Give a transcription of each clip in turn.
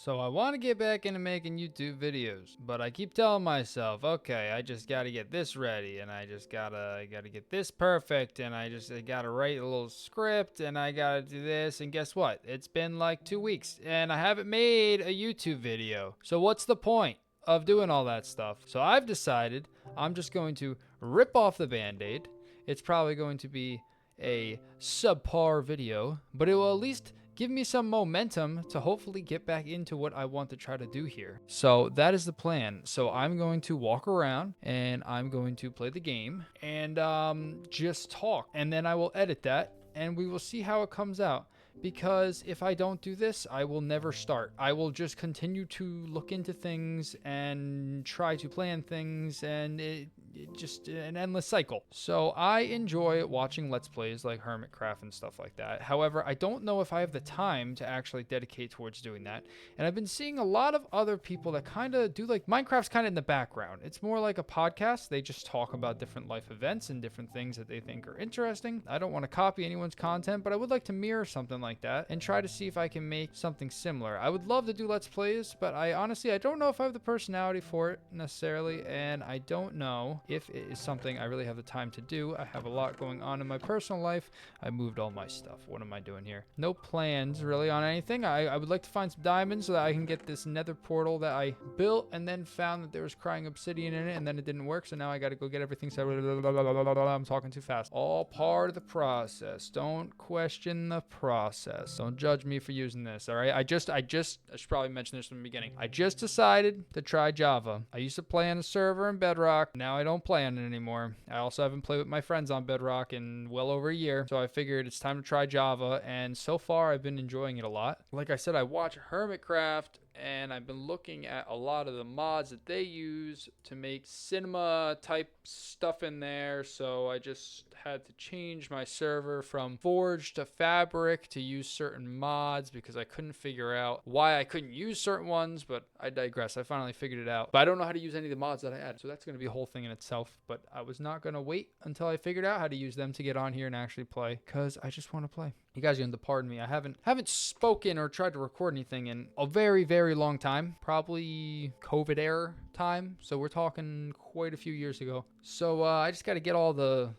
So I want to get back into making YouTube videos, but I keep telling myself, okay, I just got to get this ready, and I gotta get this perfect, and I gotta write a little script, and I gotta do this, and guess what? It's been like 2 weeks, and I haven't made a YouTube video. So what's the point of doing all that stuff? So I've decided I'm just going to rip off the Band-Aid. It's probably going to be a subpar video, but it will at least give me some momentum to hopefully get back into what I want to try to do here. So that is the plan. So I'm going to walk around and I'm going to play the game and just talk. And then I will edit that and we will see how it comes out. Because if I don't do this, I will never start. I will just continue to look into things and try to plan things, and it just an endless cycle. So I enjoy watching Let's Plays like Hermitcraft and stuff like that. However, I don't know if I have the time to actually dedicate towards doing that. And I've been seeing a lot of other people that kind of do like Minecraft's kind of in the background. It's more like a podcast. They just talk about different life events and different things that they think are interesting. I don't want to copy anyone's content, but I would like to mirror something like that and try to see if I can make something similar. I would love to do Let's Plays, but I don't know if I have the personality for it necessarily, and I don't know if it is something I really have the time to do. I have a lot going on in my personal life. I moved all my stuff. What am I doing here? No plans really on anything. I would like to find some diamonds so that I can get this nether portal that I built and then found that there was crying obsidian in it, and then it didn't work, so now I got to go get everything. So I'm talking too fast. All part of the process. Don't question the process. Don't judge me for using this, all right? I should probably mention this from the beginning. I just decided to try Java. I used to play on a server in Bedrock. Now I don't play on it anymore. I also haven't played with my friends on Bedrock in well over a year. So I figured it's time to try Java, and so far I've been enjoying it a lot. Like I said, I watch Hermitcraft, and I've been looking at a lot of the mods that they use to make cinema type stuff in there. So I just had to change my server from Forge to Fabric to use certain mods because I couldn't figure out why I couldn't use certain ones, but I digress. I finally figured it out. But I don't know how to use any of the mods that I added, so that's going to be a whole thing in itself. But I was not going to wait until I figured out how to use them to get on here and actually play, because I just want to play. You guys are going to pardon me. I haven't spoken or tried to record anything in a very, very long time. Probably COVID era time. So we're talking quite a few years ago. So I just got to get all the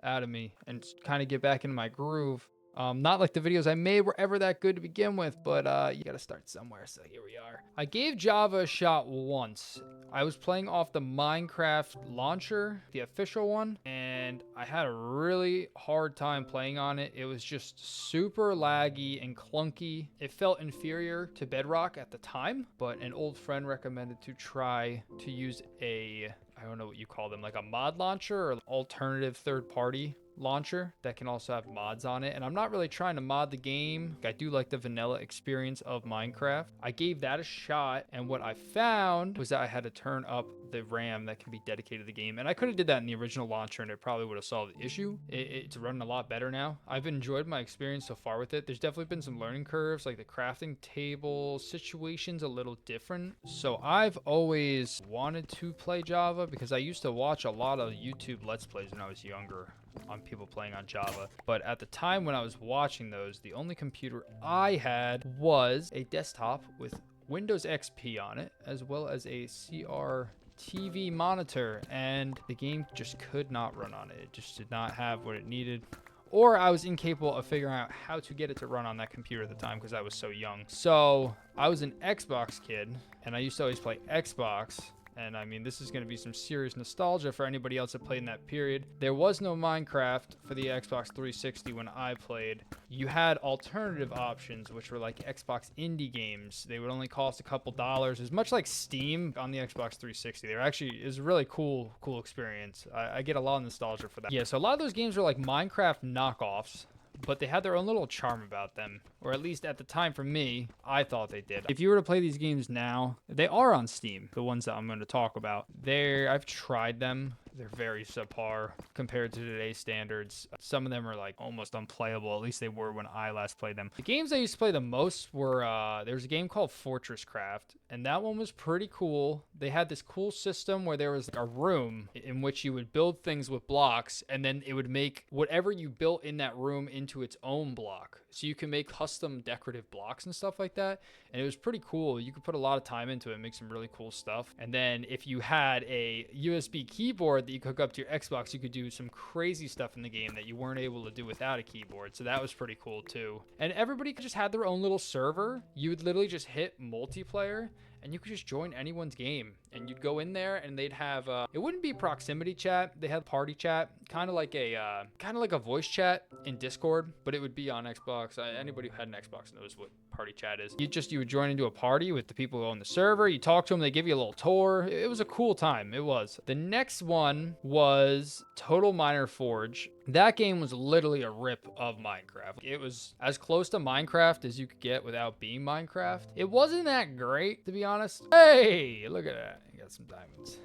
out of me and kind of get back into my groove. Not like the videos I made were ever that good to begin with, but you gotta start somewhere, so here we are. I gave Java a shot once. I was playing off the Minecraft launcher, the official one, and I had a really hard time playing on it. It was just super laggy and clunky. It felt inferior to Bedrock at the time, but an old friend recommended to try to use I don't know what you call them, like a mod launcher or alternative third-party launcher that can also have mods on it. And I'm not really trying to mod the game. I do like the vanilla experience of Minecraft. I gave that a shot, and what I found was that I had to turn up the RAM that can be dedicated to the game, and I could have did that in the original launcher and it probably would have solved the issue. It's running a lot better now. I've enjoyed my experience so far with it. There's definitely been some learning curves, like the crafting table situation's a little different. So I've always wanted to play Java because I used to watch a lot of YouTube Let's Plays when I was younger on people playing on Java. But at the time when I was watching those, the only computer I had was a desktop with Windows XP on it, as well as a CRTV monitor, and the game just could not run on it. It just did not have what it needed. Or I was incapable of figuring out how to get it to run on that computer at the time because I was so young. So I was an Xbox kid, and I used to always play Xbox. And I mean, this is going to be some serious nostalgia for anybody else that played in that period. There was no Minecraft for the Xbox 360 when I played. You had alternative options, which were like Xbox indie games. They would only cost a couple dollars. It was much like Steam on the Xbox 360. They were actually, it was a really cool experience. I get a lot of nostalgia for that. Yeah, so a lot of those games were like Minecraft knockoffs, but they had their own little charm about them, or at least at the time for me, I thought they did. If you were to play these games now, they are on Steam, the ones that I'm going to talk about. I've tried them. They're very subpar compared to today's standards. Some of them are like almost unplayable. At least they were when I last played them. The games I used to play the most were, there was a game called Fortress Craft, and that one was pretty cool. They had this cool system where there was like a room in which you would build things with blocks, and then it would make whatever you built in that room into its own block. So you can make custom decorative blocks and stuff like that. And it was pretty cool. You could put a lot of time into it and make some really cool stuff. And then if you had a USB keyboard that you could hook up to your Xbox, you could do some crazy stuff in the game that you weren't able to do without a keyboard. So that was pretty cool too. And everybody just had their own little server. You would literally just hit multiplayer and you could just join anyone's game, and you'd go in there and they'd have it wouldn't be proximity chat, they had party chat, kind of like a voice chat in Discord, but it would be on Xbox. Anybody who had an Xbox knows what party chat is. You would join into a party with the people on the server, you talk to them, they give you a little tour. It was a cool time. It was. The next one was Total Miner Forge. That game was literally a rip of Minecraft. It was as close to Minecraft as you could get without being Minecraft. It wasn't that great, to be honest. Hey, look at that. You got some diamonds.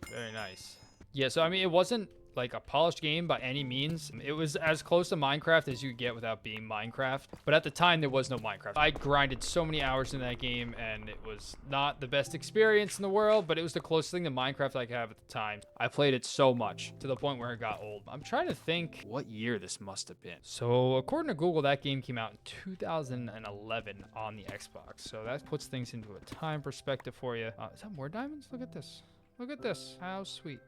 Very nice. Yeah, so I mean, it wasn't like a polished game by any means. It was as close to Minecraft as you could get without being Minecraft. But at the time, there was no Minecraft. I grinded so many hours in that game, and it was not the best experience in the world, but it was the closest thing to Minecraft I could have at the time. I played it so much to the point where it got old. I'm trying to think what year this must have been. So according to Google, that game came out in 2011 on the Xbox. So that puts things into a time perspective for you. Is that more diamonds? Look at this. Look at this. How sweet.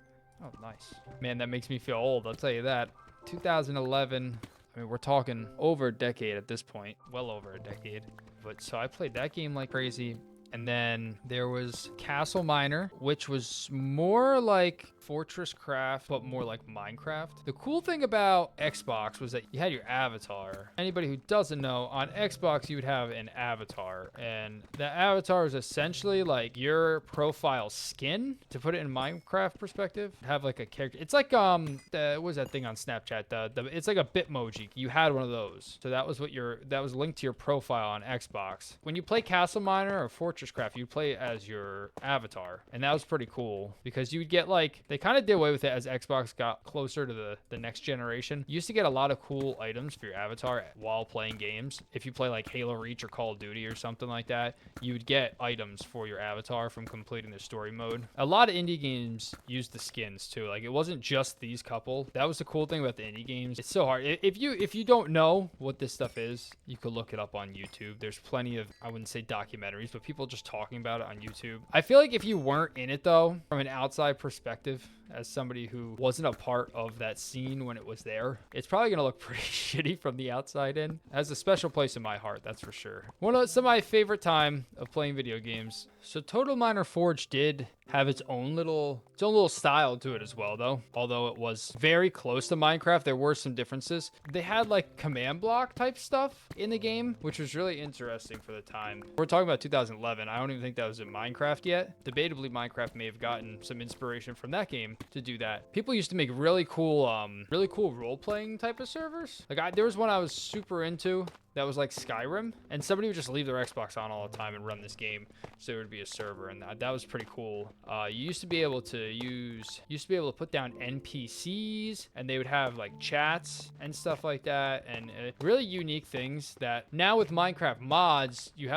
Oh, nice. Man, that makes me feel old, I'll tell you that. 2011, I mean, we're talking over a decade at this point. Well over a decade. But so I played that game like crazy. And then there was Castle Miner, which was more like Fortress Craft, but more like Minecraft. The cool thing about Xbox was that you had your avatar. Anybody who doesn't know, on Xbox, you would have an avatar. And the avatar is essentially like your profile skin. To put it in Minecraft perspective, have like a character. It's like, what was that thing on Snapchat? It's like a Bitmoji. You had one of those. So that was that was linked to your profile on Xbox. When you play Castle Miner or Fortress Craft, you play as your avatar, and that was pretty cool because you would get like, they kind of did away with it as Xbox got closer to the next generation. You used to get a lot of cool items for your avatar while playing games. If you play like Halo Reach or Call of Duty or something like that, you would get items for your avatar from completing the story mode. A lot of indie games used the skins too. Like, it wasn't just these couple. That was the cool thing about the indie games. It's so hard. If you don't know what this stuff is, you could look it up on YouTube. There's plenty of, I wouldn't say documentaries, but people just talking about it on YouTube. I feel like if you weren't in it though, from an outside perspective, as somebody who wasn't a part of that scene when it was there, it's probably gonna look pretty shitty from the outside in. It has a special place in my heart, that's for sure. Some of my favorite time of playing video games. So Total Miner Forge did have its own little style to it as well, though. Although it was very close to Minecraft, there were some differences. They had like command block type stuff in the game, which was really interesting for the time. We're talking about 2011. I don't even think that was in Minecraft yet. Debatably, Minecraft may have gotten some inspiration from that game to do that. People used to make really cool role-playing type of servers. Like, there was one I was super into that was like Skyrim, and somebody would just leave their Xbox on all the time and run this game, so there would be a server, and that was pretty cool. You used to be able to put down NPCs, and they would have like chats and stuff like that, and really unique things that now with Minecraft mods you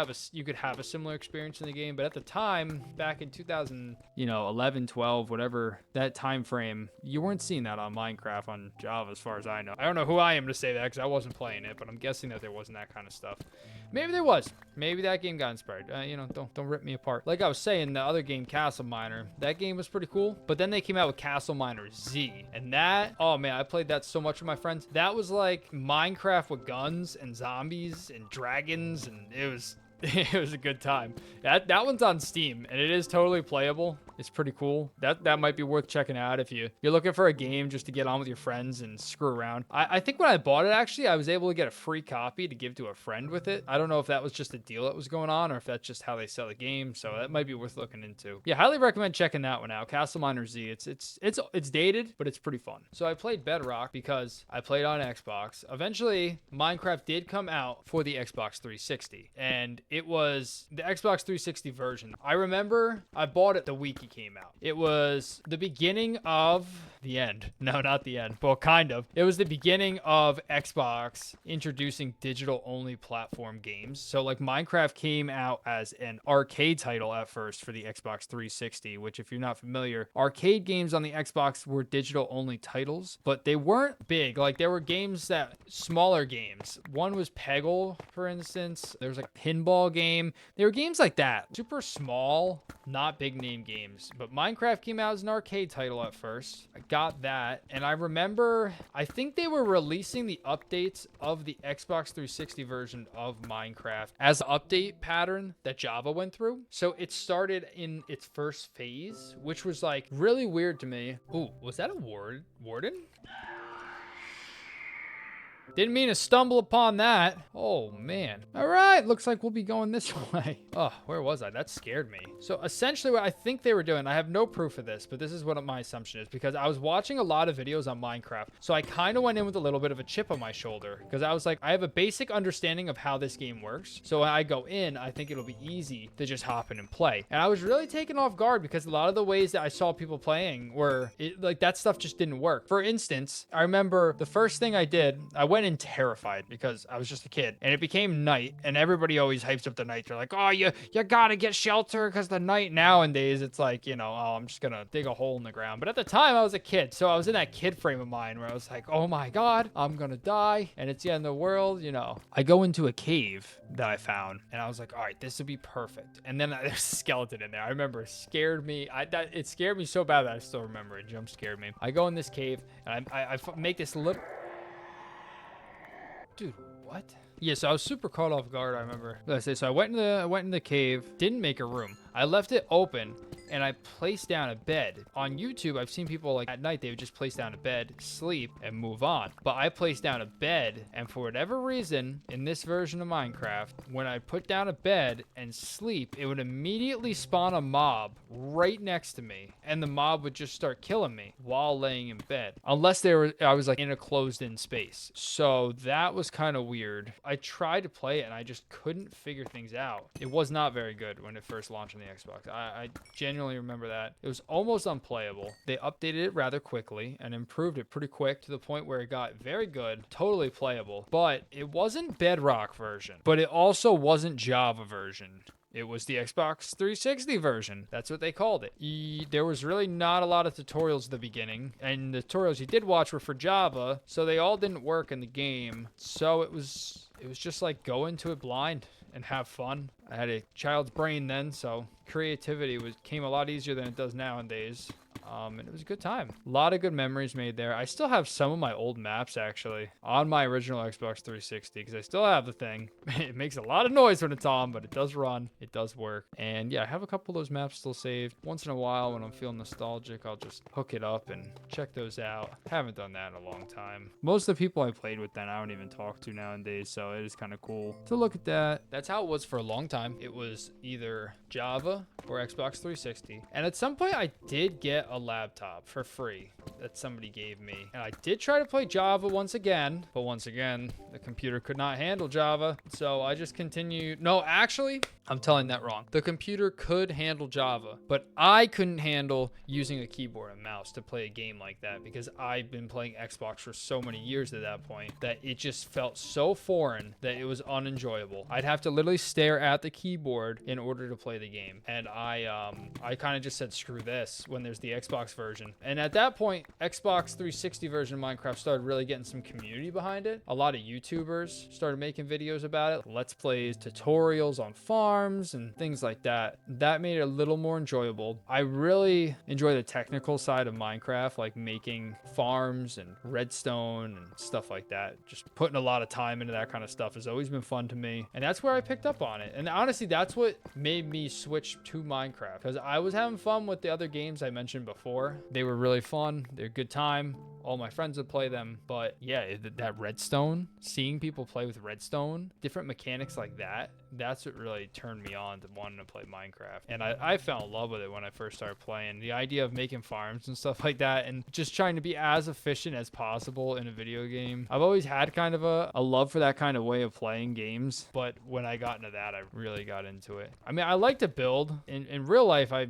could have a similar experience in the game. But at the time, back in 2011, 12, whatever that time frame, you weren't seeing that on Minecraft on Java, as far as I know. I don't know who I am to say that because I wasn't playing it, but I'm guessing that there wasn't that kind of stuff. Maybe there was. Maybe that game got inspired. Don't rip me apart. Like I was saying, the other game, Castle Miner, that game was pretty cool. But then they came out with Castle Miner Z, and that, oh man, I played that so much with my friends. That was like Minecraft with guns and zombies and dragons, and it was a good time. That one's on Steam, and it is totally playable. It's pretty cool. That might be worth checking out if you're looking for a game just to get on with your friends and screw around. I think when I bought it, actually, I was able to get a free copy to give to a friend with it. I don't know if that was just a deal that was going on or if that's just how they sell the game, so that might be worth looking into. Yeah, highly recommend checking that one out. Castle Miner Z. It's dated, but it's pretty fun. So I played Bedrock because I played on Xbox. Eventually, Minecraft did come out for the Xbox 360, and it was the Xbox 360 version. I remember I bought it the week it came out. It was the beginning of the end. No, not the end. Well, kind of. It was the beginning of Xbox introducing digital-only platform games. So, like, Minecraft came out as an arcade title at first for the Xbox 360, which, if you're not familiar, arcade games on the Xbox were digital-only titles, but they weren't big. Like, there were games that, smaller games. One was Peggle, for instance. There was like a pinball game. There were games like that. Super small, not big name games. But Minecraft came out as an arcade title at first. I got that. And I remember, I think they were releasing the updates of the Xbox 360 version of Minecraft as an update pattern that Java went through. So it started in its first phase, which was like really weird to me. Ooh, was that a warden? Didn't mean to stumble upon that. Oh, man. All right, looks like we'll be going this way. Oh, where was I? That scared me. So essentially what I think they were doing, I have no proof of this, but this is what my assumption is, because I was watching a lot of videos on Minecraft. So I kind of went in with a little bit of a chip on my shoulder, because I was like, I have a basic understanding of how this game works. So when I go in, I think it'll be easy to just hop in and play. And I was really taken off guard because a lot of the ways that I saw people playing were, like, that stuff just didn't work. For instance, I remember the first thing I did, I went in terrified because I was just a kid, and it became night, and everybody always hypes up the night. They're like, oh, you gotta get shelter because the night. Nowadays it's like, you know, oh, I'm just gonna dig a hole in the ground. But at the time I was a kid, so I was in that kid frame of mind where I was like, oh my god, I'm gonna die and it's the end of the world, you know. I go into a cave that I found, and I was like, all right, this would be perfect. And then there's a skeleton in there. I remember it scared me. It scared me so bad that I still remember it. Jump scared me. I go in this cave, and I make this little... Dude, what? Yeah, so I was super caught off guard, I remember. Let's say, so I went in the cave, didn't make a room. I left it open, and I placed down a bed. On YouTube, I've seen people, like, at night, they would just place down a bed, sleep, and move on. But I placed down a bed, and for whatever reason, in this version of Minecraft, when I put down a bed and sleep, it would immediately spawn a mob right next to me, and the mob would just start killing me while laying in bed. Unless I was, like, in a closed-in space. So that was kind of weird. I tried to play it, and I just couldn't figure things out. It was not very good when it first launched on the Xbox. I genuinely remember that. It was almost unplayable. They updated it rather quickly and improved it pretty quick to the point where it got very good, totally playable. But it wasn't Bedrock version, but it also wasn't Java version. It was the Xbox 360 version. That's what they called it. There was really not a lot of tutorials at the beginning, and the tutorials you did watch were for Java, so they all didn't work in the game. So it was just like go into it blind and have fun. I had a child's brain then, so creativity came a lot easier than it does nowadays. And it was a good time. A lot of good memories made there. I still have some of my old maps, actually, on my original Xbox 360, because I still have the thing. It makes a lot of noise when it's on, but it does run. It does work. And yeah, I have a couple of those maps still saved. Once in a while, when I'm feeling nostalgic, I'll just hook it up and check those out. Haven't done that in a long time. Most of the people I played with then, I don't even talk to nowadays, so it is kind of cool to look at that. That's how it was for a long time. It was either Java or Xbox 360. And at some point, I did get a laptop for free that somebody gave me, and I did try to play Java once again, but once again the computer could not handle Java, so I just continued. No, actually, I'm telling that wrong. The computer could handle Java, but I couldn't handle using a keyboard and mouse to play a game like that, because I've been playing Xbox for so many years at that point that it just felt so foreign that it was unenjoyable. I'd have to literally stare at the keyboard in order to play the game, and I kind of just said screw this when there's the Xbox version. And at that point, Xbox 360 version of Minecraft started really getting some community behind it. A lot of YouTubers started making videos about it, let's plays, tutorials on farms and things like that. That made it a little more enjoyable. I really enjoy the technical side of Minecraft, like making farms and redstone and stuff like that. Just putting a lot of time into that kind of stuff has always been fun to me, and that's where I picked up on it. And honestly, that's what made me switch to Minecraft, because I was having fun with the other games I mentioned before. They were really fun. They're a good time. All my friends would play them. But yeah, that redstone, seeing people play with redstone, different mechanics like that, that's what really turned me on to wanting to play Minecraft. And I fell in love with it when I first started playing. The idea of making farms and stuff like that, and just trying to be as efficient as possible in a video game. I've always had kind of a love for that kind of way of playing games, but when I got into that, I really got into it. I mean, I like to build. In real life, I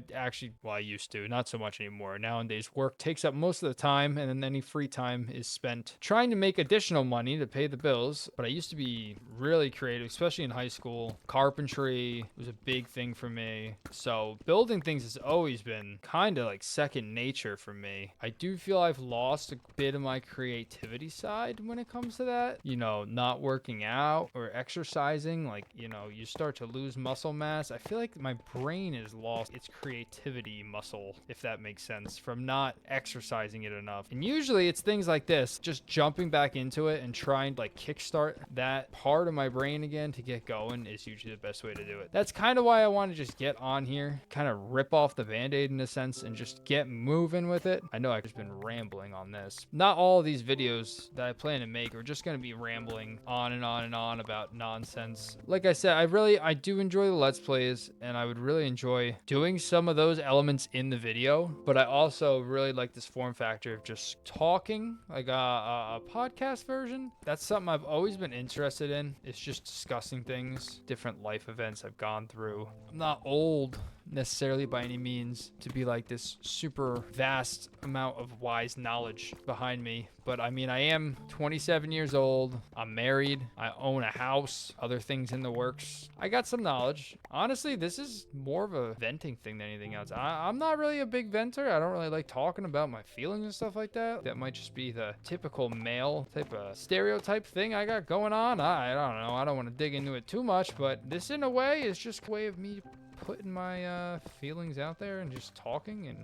used to, not so much anymore. Nowadays, work takes up most of the time, and then any free time is spent trying to make additional money to pay the bills. But I used to be really creative, especially in high school. Carpentry was a big thing for me. So building things has always been kind of like second nature for me. I do feel I've lost a bit of my creativity side when it comes to that. You know, not working out or exercising, like, you know, you start to lose muscle mass. I feel like my brain has lost its creativity muscle, if that makes sense, from not exercising it enough. And usually it's things like this, just jumping back into it and trying to like kickstart that part of my brain again to get going is usually the best way to do it. That's kind of why I want to just get on here, kind of rip off the Band-Aid in a sense and just get moving with it. I know I've just been rambling on this. Not all of these videos that I plan to make are just going to be rambling on and on and on about nonsense. Like I said, I do enjoy the Let's Plays, and I would really enjoy doing some of those elements in the video, but I also really like this form factor of just talking, like a podcast version. That's something I've always been interested in. It's just discussing things, different life events I've gone through. I'm not old necessarily by any means to be like this super vast amount of wise knowledge behind me, but I mean, I am 27 years old. I'm married. I own a house, other things in the works. I got some knowledge. Honestly, this is more of a venting thing than anything else. I'm not really a big venter. I don't really like talking about my feelings and stuff like that. That might just be the typical male type of stereotype thing I got going on. I don't know. I don't want to dig into it too much, but this in a way is just a way of me putting my feelings out there and just talking, and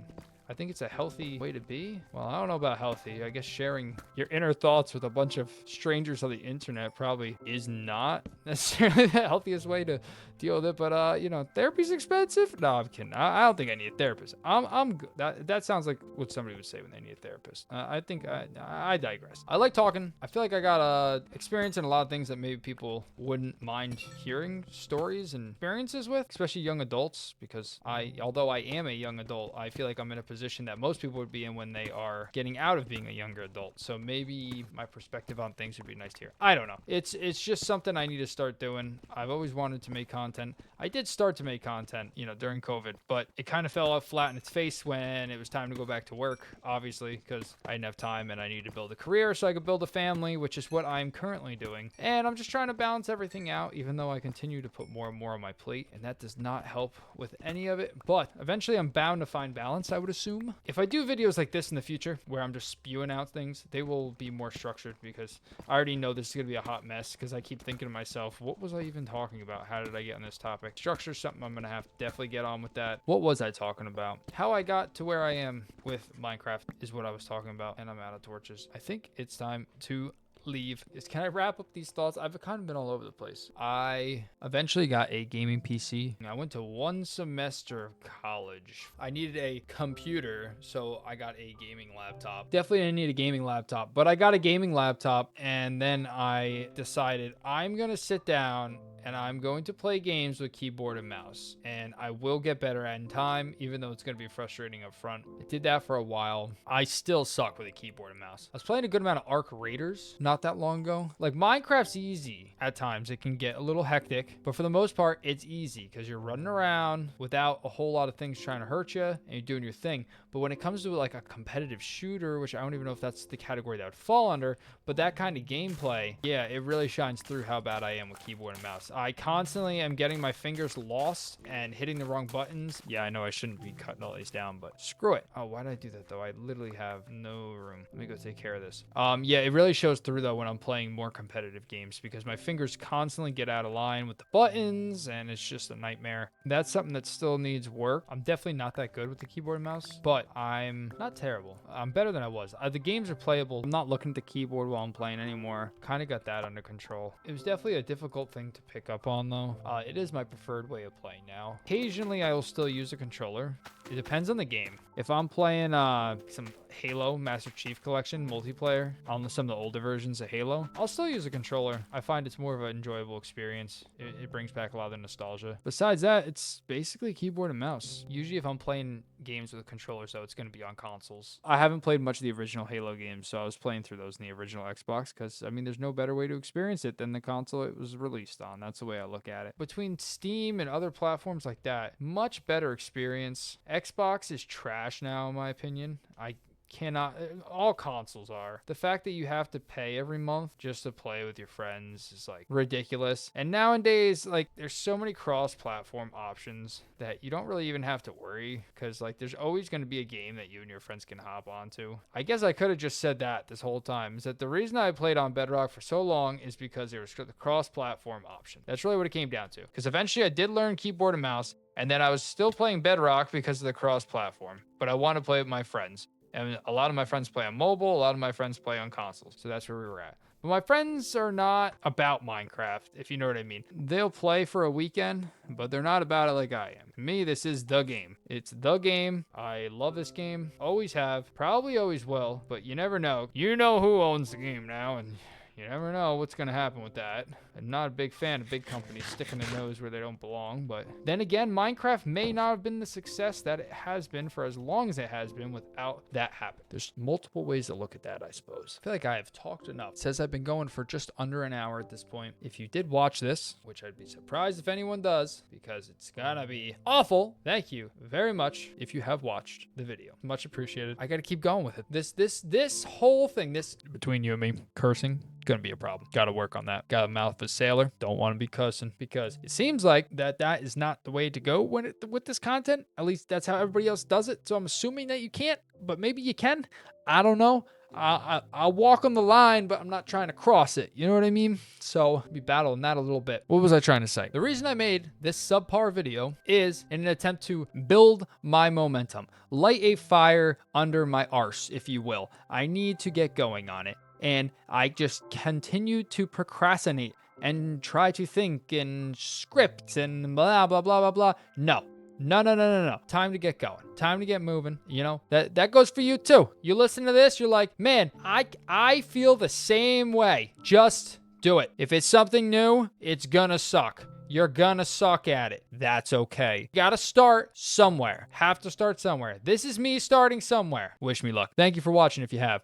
I think it's a healthy way to be. Well, I don't know about healthy. I guess sharing your inner thoughts with a bunch of strangers on the internet probably is not necessarily the healthiest way to deal with it. But, you know, therapy's expensive. No, I'm kidding. I don't think I need a therapist. I'm good. That sounds like what somebody would say when they need a therapist. I think I digress. I like talking. I feel like I got experience in a lot of things that maybe people wouldn't mind hearing stories and experiences with, especially young adults, because although I am a young adult, I feel like I'm in a position that most people would be in when they are getting out of being a younger adult. So maybe my perspective on things would be nice to hear. I don't know. It's just something I need to start doing. I've always wanted to make content. I did start to make content, you know, during COVID, but it kind of fell off flat in its face when it was time to go back to work, obviously, because I didn't have time and I needed to build a career so I could build a family, which is what I'm currently doing. And I'm just trying to balance everything out, even though I continue to put more and more on my plate, and that does not help with any of it. But eventually I'm bound to find balance, I would assume. If I do videos like this in the future where I'm just spewing out things, they will be more structured, because I already know this is going to be a hot mess, because I keep thinking to myself, what was I even talking about? How did I get on this topic? Structure something I'm going to have to definitely get on with that. What was I talking about? How I got to where I am with Minecraft is what I was talking about, and I'm out of torches. I think it's time to leave. Can I wrap up these thoughts? I've kind of been all over the place. I eventually got a gaming PC. I went to one semester of college. I needed a computer, so I got a gaming laptop. Definitely didn't need a gaming laptop, but I got a gaming laptop, and then I decided I'm gonna sit down and I'm going to play games with keyboard and mouse, and I will get better at in time, even though it's going to be frustrating up front. I did that for a while. I still suck with a keyboard and mouse. I was playing a good amount of Arc Raiders not that long ago. Like, Minecraft's easy at times. It can get a little hectic, but for the most part, it's easy because you're running around without a whole lot of things trying to hurt you, and you're doing your thing. But when it comes to like a competitive shooter, which I don't even know if that's the category that would fall under, but that kind of gameplay, yeah, it really shines through how bad I am with keyboard and mouse. I constantly am getting my fingers lost and hitting the wrong buttons. Yeah, I know I shouldn't be cutting all these down, but screw it. Oh, why did I do that though? I literally have no room. Let me go take care of this. Yeah, it really shows through though when I'm playing more competitive games, because my fingers constantly get out of line with the buttons and it's just a nightmare. That's something that still needs work. I'm definitely not that good with the keyboard and mouse, but I'm not terrible. I'm better than I was. The games are playable. I'm not looking at the keyboard while I'm playing anymore. Kind of got that under control. It was definitely a difficult thing to pick up on though. It is my preferred way of playing now. Occasionally I will still use a controller, It depends on the game. If I'm playing some Halo Master Chief Collection multiplayer on some of the older versions of Halo, I'll still use a controller. I find it's more of an enjoyable experience. It brings back a lot of the nostalgia. Besides that, it's basically keyboard and mouse. Usually if I'm playing games with a controller, so it's going to be on consoles. I haven't played much of the original Halo games, so I was playing through those in the original Xbox because, I mean, there's no better way to experience it than the console it was released on. That's the way I look at it. Between Steam and other platforms like that, much better experience. Xbox is trash now, in my opinion. I cannot, all consoles are. The fact that you have to pay every month just to play with your friends is like ridiculous. And nowadays, like, there's so many cross-platform options that you don't really even have to worry, because like there's always going to be a game that you and your friends can hop onto. I guess I could have just said that this whole time, is that the reason I played on Bedrock for so long is because there was the cross-platform option. That's really what it came down to, because eventually I did learn keyboard and mouse, and then I was still playing Bedrock because of the cross-platform, but I want to play with my friends. And a lot of my friends play on mobile. A lot of my friends play on consoles. So that's where we were at. But my friends are not about Minecraft, if you know what I mean. They'll play for a weekend, but they're not about it like I am. To me, this is the game. It's the game. I love this game. Always have. Probably always will. But you never know. You know who owns the game now, and you never know what's going to happen with that. I'm not a big fan of big companies sticking their nose where they don't belong. But then again, Minecraft may not have been the success that it has been for as long as it has been without that happening. There's multiple ways to look at that, I suppose. I feel like I have talked enough. It says I've been going for just under an hour at this point. If you did watch this, which I'd be surprised if anyone does, because it's gonna be awful, thank you very much if you have watched the video. Much appreciated. I gotta keep going with it. This whole thing, this between you and me, cursing, gonna be a problem. Gotta work on that. Got a mouth of a sailor. Don't want to be cussing, because it seems like that is not the way to go with this content. At least that's how everybody else does it. So I'm assuming that you can't, but maybe you can. I don't know. I'll walk on the line, but I'm not trying to cross it. You know what I mean? So be battling that a little bit. What was I trying to say? The reason I made this subpar video is in an attempt to build my momentum, light a fire under my arse, if you will. I need to get going on it. And I just continue to procrastinate and try to think and script and blah, blah, blah, blah, blah. No. Time to get going. Time to get moving. You know, that goes for you too. You listen to this, you're like, man, I feel the same way. Just do it. If it's something new, it's gonna suck. You're gonna suck at it. That's okay. You gotta start somewhere. Have to start somewhere. This is me starting somewhere. Wish me luck. Thank you for watching if you have.